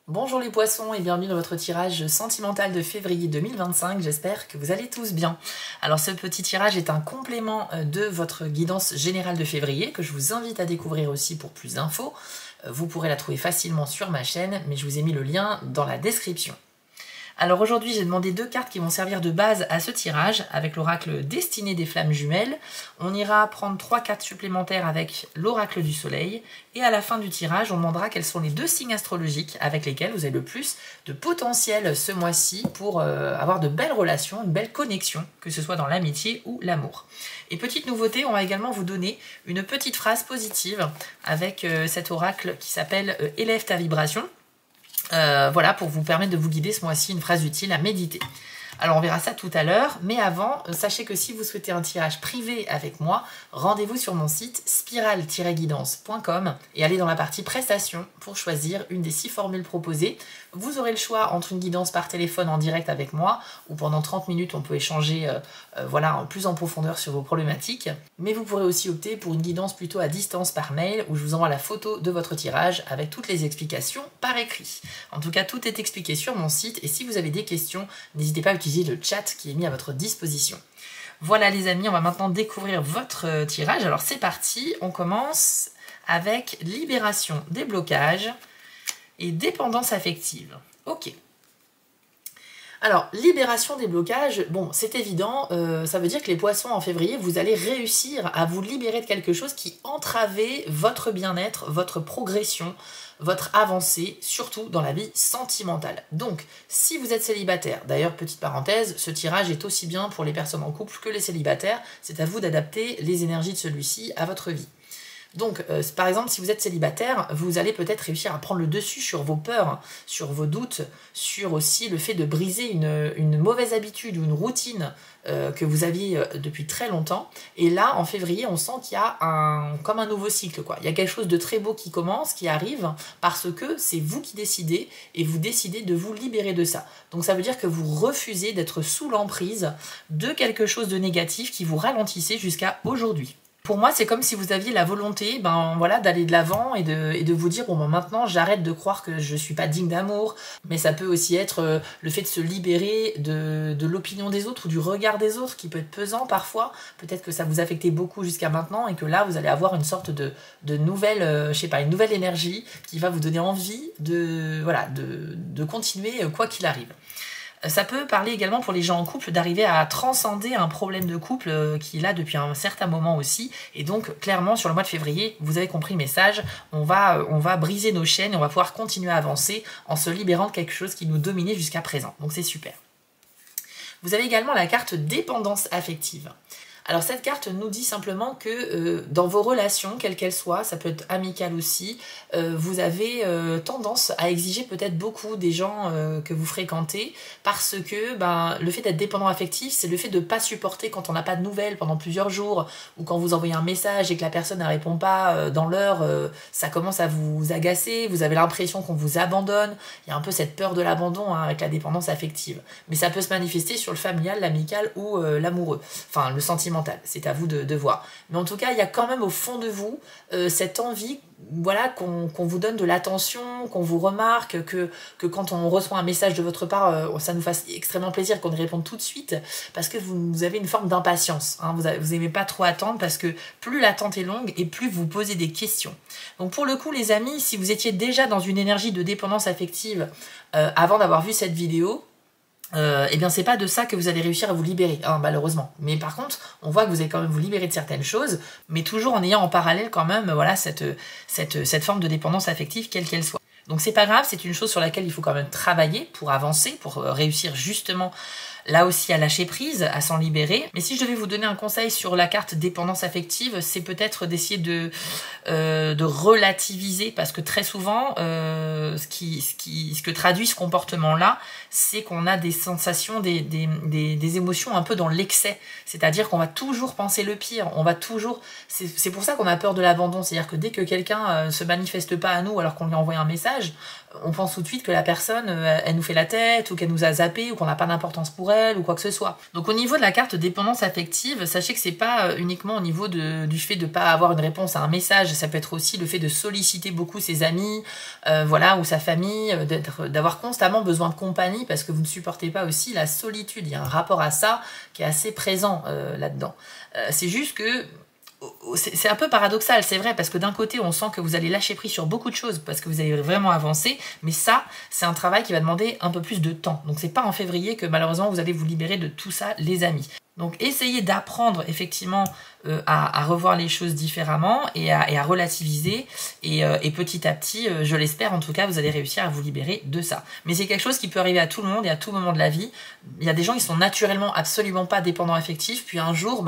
Bonjour les poissons et bienvenue dans votre tirage sentimental de février 2025, j'espère que vous allez tous bien. Alors ce petit tirage est un complément de votre guidance générale de février que je vous invite à découvrir aussi pour plus d'infos. Vous pourrez la trouver facilement sur ma chaîne, mais je vous ai mis le lien dans la description. Alors aujourd'hui, j'ai demandé deux cartes qui vont servir de base à ce tirage avec l'oracle Destinée des flammes jumelles. On ira prendre 3 cartes supplémentaires avec l'oracle du soleil. Et à la fin du tirage, on demandera quels sont les 2 signes astrologiques avec lesquels vous avez le plus de potentiel ce mois-ci pour avoir de belles relations, une belle connexion, que ce soit dans l'amitié ou l'amour. Et petite nouveauté, on va également vous donner une petite phrase positive avec cet oracle qui s'appelle « Élève ta vibration ». Voilà, pour vous permettre de vous guider ce mois-ci, une phrase utile à méditer. Alors on verra ça tout à l'heure, mais avant, sachez que si vous souhaitez un tirage privé avec moi, rendez-vous sur mon site spiral-guidance.com et allez dans la partie prestations pour choisir une des 6 formules proposées. Vous aurez le choix entre une guidance par téléphone en direct avec moi, ou pendant 30 minutes on peut échanger voilà, plus en profondeur sur vos problématiques, mais vous pourrez aussi opter pour une guidance plutôt à distance par mail, où je vous envoie la photo de votre tirage avec toutes les explications par écrit. En tout cas, tout est expliqué sur mon site, et si vous avez des questions, n'hésitez pas à utiliser le chat qui est mis à votre disposition. Voilà les amis, on va maintenant découvrir votre tirage. Alors c'est parti, on commence avec libération des blocages et dépendance affective. Ok. Alors, libération des blocages, bon, c'est évident, ça veut dire que les poissons en février, vous allez réussir à vous libérer de quelque chose qui entravait votre bien-être, votre progression, votre avancée, surtout dans la vie sentimentale. Donc, si vous êtes célibataire, d'ailleurs, petite parenthèse, ce tirage est aussi bien pour les personnes en couple que les célibataires, c'est à vous d'adapter les énergies de celui-ci à votre vie. Donc, par exemple, si vous êtes célibataire, vous allez peut-être réussir à prendre le dessus sur vos peurs, sur vos doutes, sur aussi le fait de briser une mauvaise habitude ou une routine que vous aviez depuis très longtemps. Et là, en février, on sent qu'il y a comme un nouveau cycle, quoi. Il y a quelque chose de très beau qui commence, qui arrive, parce que c'est vous qui décidez, et vous décidez de vous libérer de ça. Donc ça veut dire que vous refusez d'être sous l'emprise de quelque chose de négatif qui vous ralentissait jusqu'à aujourd'hui. Pour moi, c'est comme si vous aviez la volonté voilà, d'aller de l'avant et de vous dire, bon, maintenant, j'arrête de croire que je suis pas digne d'amour, mais ça peut aussi être le fait de se libérer de l'opinion des autres ou du regard des autres qui peut être pesant parfois. Peut-être que ça vous affectait beaucoup jusqu'à maintenant et que là, vous allez avoir une sorte de nouvelle, je sais pas, une nouvelle énergie qui va vous donner envie voilà, de continuer quoi qu'il arrive. Ça peut parler également pour les gens en couple d'arriver à transcender un problème de couple qui est là depuis un certain moment aussi. Et donc, clairement, sur le mois de février, vous avez compris le message, on va briser nos chaînes et on va pouvoir continuer à avancer en se libérant de quelque chose qui nous dominait jusqu'à présent. Donc, c'est super. Vous avez également la carte dépendance affective. Alors cette carte nous dit simplement que dans vos relations, quelles qu'elles soient, ça peut être amical aussi, vous avez tendance à exiger peut-être beaucoup des gens que vous fréquentez parce que le fait d'être dépendant affectif, c'est le fait de ne pas supporter quand on n'a pas de nouvelles pendant plusieurs jours ou quand vous envoyez un message et que la personne ne répond pas dans l'heure, ça commence à vous agacer, vous avez l'impression qu'on vous abandonne, il y a un peu cette peur de l'abandon avec la dépendance affective. Mais ça peut se manifester sur le familial, l'amical ou l'amoureux, enfin le sentiment. C'est à vous de voir. Mais en tout cas, il y a quand même au fond de vous cette envie, voilà, qu'on vous donne de l'attention, qu'on vous remarque, que quand on reçoit un message de votre part, ça nous fasse extrêmement plaisir qu'on y réponde tout de suite, parce que vous avez une forme d'impatience. Hein, vous n'aimez pas trop attendre, parce que plus l'attente est longue et plus vous posez des questions. Donc pour le coup, les amis, si vous étiez déjà dans une énergie de dépendance affective avant d'avoir vu cette vidéo, eh bien c'est pas de ça que vous allez réussir à vous libérer, hein, malheureusement. Mais par contre, on voit que vous allez quand même vous libérer de certaines choses, mais toujours en ayant en parallèle quand même voilà, cette forme de dépendance affective, quelle qu'elle soit. Donc c'est pas grave, c'est une chose sur laquelle il faut quand même travailler pour avancer, pour réussir justement là aussi à lâcher prise, à s'en libérer. Mais si je devais vous donner un conseil sur la carte dépendance affective, c'est peut-être d'essayer de relativiser, parce que très souvent, ce que traduit ce comportement-là, c'est qu'on a des sensations, des émotions un peu dans l'excès. C'est-à-dire qu'on va toujours penser le pire, on va toujours... C'est pour ça qu'on a peur de l'abandon, c'est-à-dire que dès que quelqu'un se manifeste pas à nous alors qu'on lui a envoyé un message, on pense tout de suite que la personne, elle nous fait la tête, ou qu'elle nous a zappé, ou qu'on n'a pas d'importance pour elle ou quoi que ce soit. Donc au niveau de la carte dépendance affective, sachez que c'est pas uniquement au niveau du fait de pas avoir une réponse à un message, ça peut être aussi le fait de solliciter beaucoup ses amis, voilà, ou sa famille, d'avoir constamment besoin de compagnie parce que vous ne supportez pas aussi la solitude. Il y a un rapport à ça qui est assez présent là-dedans. C'est juste que c'est un peu paradoxal, c'est vrai, parce que d'un côté, on sent que vous allez lâcher prise sur beaucoup de choses parce que vous allez vraiment avancer, mais ça, c'est un travail qui va demander un peu plus de temps. Donc c'est pas en février que malheureusement vous allez vous libérer de tout ça, les amis. Donc essayez d'apprendre effectivement à revoir les choses différemment et à relativiser et petit à petit, je l'espère en tout cas, vous allez réussir à vous libérer de ça. Mais c'est quelque chose qui peut arriver à tout le monde et à tout moment de la vie. Il y a des gens qui sont naturellement absolument pas dépendants affectifs, puis un jour,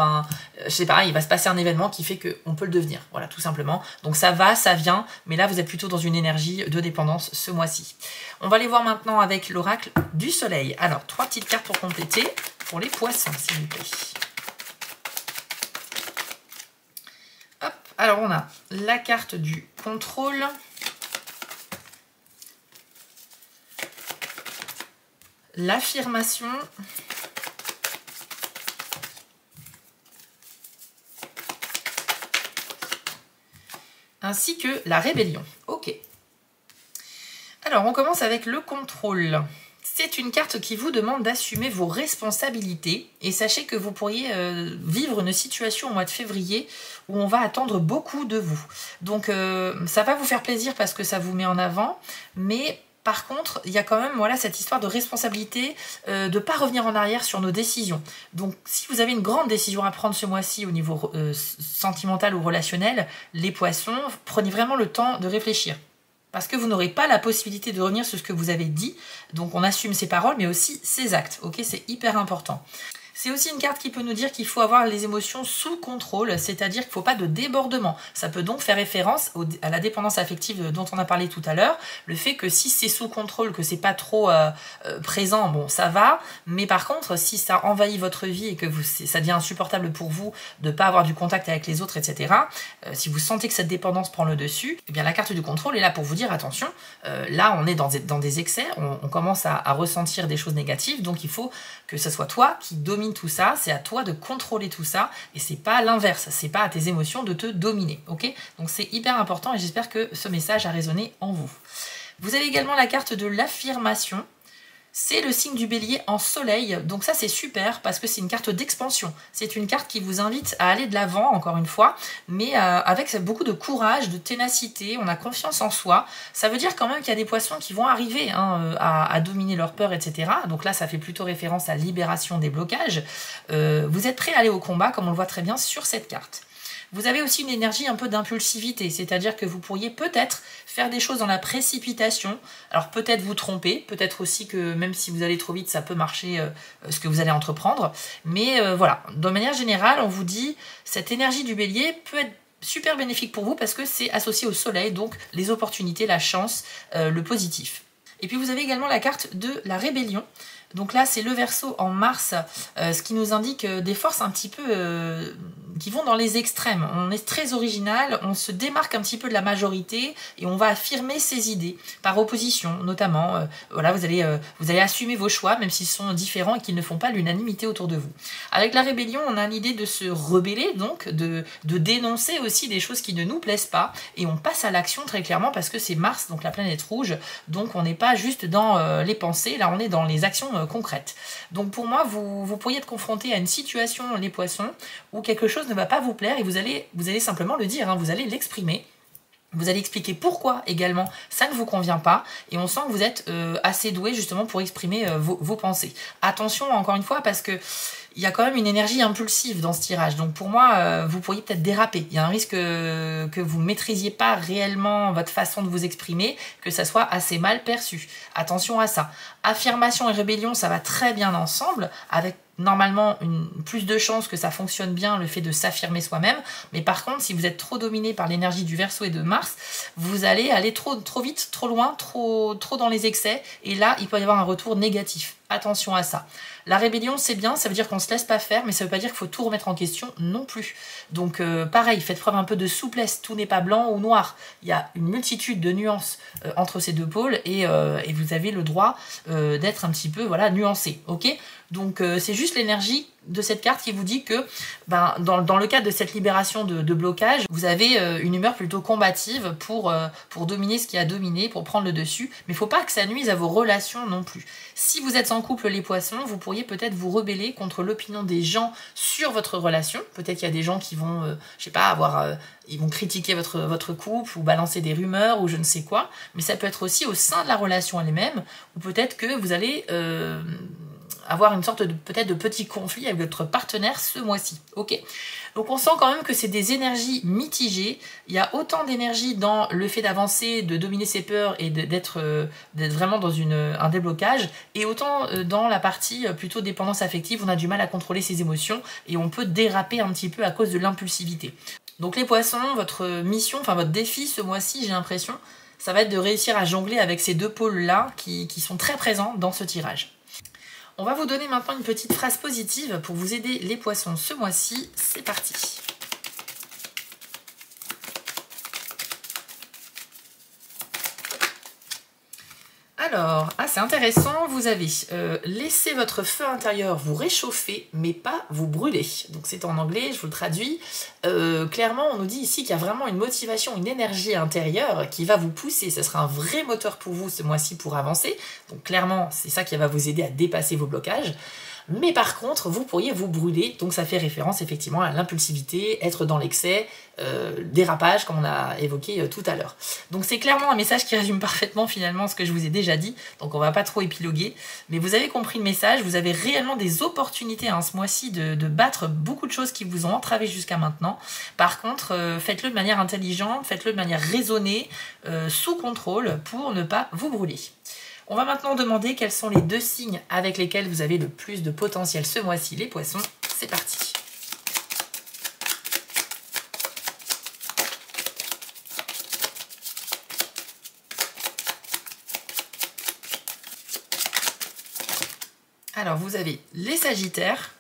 je sais pas, il va se passer un événement qui fait qu'on peut le devenir, voilà, tout simplement. Donc ça va, ça vient, mais là vous êtes plutôt dans une énergie de dépendance ce mois-ci. On va aller voir maintenant avec l'oracle du soleil. Alors, 3 petites cartes pour compléter. Pour les poissons, s'il vous plaît. Hop, alors on a la carte du contrôle. L'affirmation. Ainsi que la rébellion. Ok. Alors, on commence avec le contrôle. C'est une carte qui vous demande d'assumer vos responsabilités et sachez que vous pourriez vivre une situation au mois de février où on va attendre beaucoup de vous. Donc ça va vous faire plaisir parce que ça vous met en avant, mais par contre, il y a quand même voilà, cette histoire de responsabilité, de ne pas revenir en arrière sur nos décisions. Donc si vous avez une grande décision à prendre ce mois-ci au niveau sentimental ou relationnel, les poissons, prenez vraiment le temps de réfléchir. Parce que vous n'aurez pas la possibilité de revenir sur ce que vous avez dit. Donc on assume ses paroles, mais aussi ses actes. Ok, c'est hyper important. C'est aussi une carte qui peut nous dire qu'il faut avoir les émotions sous contrôle, c'est-à-dire qu'il ne faut pas de débordement. Ça peut donc faire référence à la dépendance affective dont on a parlé tout à l'heure. Le fait que si c'est sous contrôle, que c'est pas trop présent, bon, ça va. Mais par contre, si ça envahit votre vie et que ça devient insupportable pour vous de ne pas avoir du contact avec les autres, etc., si vous sentez que cette dépendance prend le dessus, eh bien la carte du contrôle est là pour vous dire attention, là on est dans des excès, on commence à ressentir des choses négatives, donc il faut que ce soit toi qui domine tout ça, c'est à toi de contrôler tout ça, et c'est pas l'inverse, c'est pas à tes émotions de te dominer, ok? Donc c'est hyper important et j'espère que ce message a résonné en vous. Vous avez également la carte de l'affirmation. C'est le signe du bélier en soleil, donc ça c'est super parce que c'est une carte d'expansion. C'est une carte qui vous invite à aller de l'avant, encore une fois, mais avec beaucoup de courage, de ténacité, on a confiance en soi. Ça veut dire quand même qu'il y a des poissons qui vont arriver à dominer leur peur, etc. Donc là ça fait plutôt référence à libération des blocages. Vous êtes prêt à aller au combat, comme on le voit très bien sur cette carte. Vous avez aussi une énergie un peu d'impulsivité, c'est-à-dire que vous pourriez peut-être faire des choses dans la précipitation, alors peut-être vous tromper, peut-être aussi que même si vous allez trop vite, ça peut marcher ce que vous allez entreprendre, mais voilà, de manière générale, on vous dit, cette énergie du bélier peut être super bénéfique pour vous parce que c'est associé au soleil, donc les opportunités, la chance, le positif. Et puis vous avez également la carte de la rébellion. Donc là, c'est le Verseau en mars, ce qui nous indique des forces un petit peu qui vont dans les extrêmes. On est très original, on se démarque un petit peu de la majorité et on va affirmer ses idées par opposition, notamment. Voilà, vous allez assumer vos choix, même s'ils sont différents et qu'ils ne font pas l'unanimité autour de vous. Avec la rébellion, on a l'idée de se rebeller, donc de dénoncer aussi des choses qui ne nous plaisent pas et on passe à l'action très clairement parce que c'est Mars, donc la planète rouge, donc on n'est pas juste dans les pensées, là on est dans les actions concrètes. Donc pour moi, vous pourriez être confronté à une situation, les poissons, où quelque chose ne va pas vous plaire et vous allez simplement le dire, hein, vous allez l'exprimer. Vous allez expliquer pourquoi également ça ne vous convient pas et on sent que vous êtes assez doué justement pour exprimer vos pensées. Attention encore une fois parce que il y a quand même une énergie impulsive dans ce tirage. Donc pour moi, vous pourriez peut-être déraper. Il y a un risque que vous ne maîtrisiez pas réellement votre façon de vous exprimer, que ça soit assez mal perçu. Attention à ça. Affirmation et rébellion, ça va très bien ensemble, avec normalement plus de chances que ça fonctionne bien, le fait de s'affirmer soi-même. Mais par contre, si vous êtes trop dominé par l'énergie du Verseau et de Mars, vous allez aller trop vite, trop loin, trop dans les excès. Et là, il peut y avoir un retour négatif. Attention à ça. La rébellion, c'est bien, ça veut dire qu'on se laisse pas faire, mais ça veut pas dire qu'il faut tout remettre en question non plus. Donc pareil, faites preuve un peu de souplesse, tout n'est pas blanc ou noir. Il y a une multitude de nuances entre ces deux pôles et vous avez le droit d'être un petit peu voilà, nuancé, ok? Donc c'est juste l'énergie de cette carte qui vous dit que dans le cadre de cette libération de blocage, vous avez une humeur plutôt combative pour dominer ce qui a dominé, pour prendre le dessus, mais il ne faut pas que ça nuise à vos relations non plus. Si vous êtes en couple les poissons, vous pourriez peut-être vous rebeller contre l'opinion des gens sur votre relation. Peut-être qu'il y a des gens qui vont, je sais pas, ils vont critiquer votre couple ou balancer des rumeurs ou je ne sais quoi, mais ça peut être aussi au sein de la relation elle-même, ou peut-être que vous allez avoir une sorte de peut-être de petit conflit avec votre partenaire ce mois-ci. Ok. Donc on sent quand même que c'est des énergies mitigées. Il y a autant d'énergie dans le fait d'avancer, de dominer ses peurs et d'être vraiment dans un déblocage, et autant dans la partie plutôt dépendance affective, on a du mal à contrôler ses émotions et on peut déraper un petit peu à cause de l'impulsivité. Donc les poissons, votre mission, enfin votre défi ce mois-ci, j'ai l'impression, ça va être de réussir à jongler avec ces deux pôles-là qui sont très présents dans ce tirage. On va vous donner maintenant une petite phrase positive pour vous aider les poissons ce mois-ci. C'est parti. Alors, c'est intéressant, vous avez laissé votre feu intérieur vous réchauffer, mais pas vous brûler. Donc c'est en anglais, je vous le traduis. Clairement, on nous dit ici qu'il y a vraiment une motivation, une énergie intérieure qui va vous pousser. Ce sera un vrai moteur pour vous ce mois-ci pour avancer. Donc clairement, c'est ça qui va vous aider à dépasser vos blocages. Mais par contre, vous pourriez vous brûler, donc ça fait référence effectivement à l'impulsivité, être dans l'excès, dérapage comme on a évoqué tout à l'heure. Donc c'est clairement un message qui résume parfaitement finalement ce que je vous ai déjà dit, donc on va pas trop épiloguer, mais vous avez compris le message, vous avez réellement des opportunités ce mois-ci de battre beaucoup de choses qui vous ont entravé jusqu'à maintenant. Par contre, faites-le de manière intelligente, faites-le de manière raisonnée, sous contrôle pour ne pas vous brûler. On va maintenant demander quels sont les 2 signes avec lesquels vous avez le plus de potentiel ce mois-ci, les poissons. C'est parti. Alors, vous avez les Sagittaires,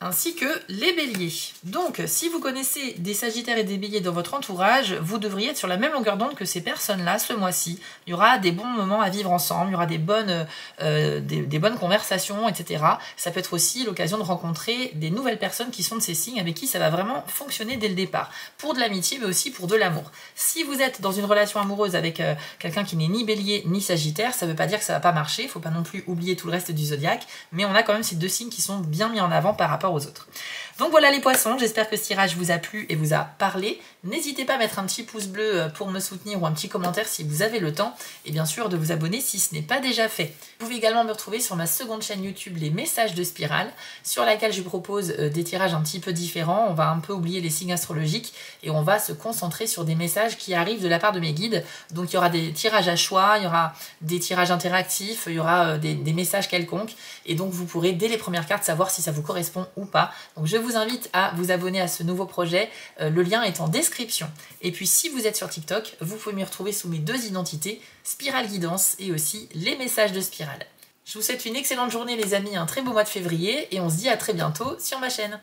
ainsi que les béliers. Donc, si vous connaissez des sagittaires et des béliers dans votre entourage, vous devriez être sur la même longueur d'onde que ces personnes-là ce mois-ci. Il y aura des bons moments à vivre ensemble, il y aura des bonnes conversations, etc. Ça peut être aussi l'occasion de rencontrer des nouvelles personnes qui sont de ces signes, avec qui ça va vraiment fonctionner dès le départ. Pour de l'amitié, mais aussi pour de l'amour. Si vous êtes dans une relation amoureuse avec quelqu'un qui n'est ni bélier ni sagittaire, ça ne veut pas dire que ça ne va pas marcher, il ne faut pas non plus oublier tout le reste du zodiaque, mais on a quand même ces 2 signes qui sont bien mis en avant par rapport aux autres. Donc voilà les poissons, j'espère que ce tirage vous a plu et vous a parlé. N'hésitez pas à mettre un petit pouce bleu pour me soutenir ou un petit commentaire si vous avez le temps, et bien sûr de vous abonner si ce n'est pas déjà fait. Vous pouvez également me retrouver sur ma seconde chaîne YouTube, les messages de Spirale, sur laquelle je propose des tirages un petit peu différents. On va un peu oublier les signes astrologiques et on va se concentrer sur des messages qui arrivent de la part de mes guides. Donc il y aura des tirages à choix, il y aura des tirages interactifs, il y aura des messages quelconques, et donc vous pourrez dès les premières cartes savoir si ça vous correspond ou pas. Donc je vous invite à vous abonner à ce nouveau projet, le lien est en description. Et puis si vous êtes sur TikTok, vous pouvez m'y retrouver sous mes 2 identités, Spirale Guidance et aussi les messages de Spirale. Je vous souhaite une excellente journée les amis, un très beau mois de février, et on se dit à très bientôt sur ma chaîne.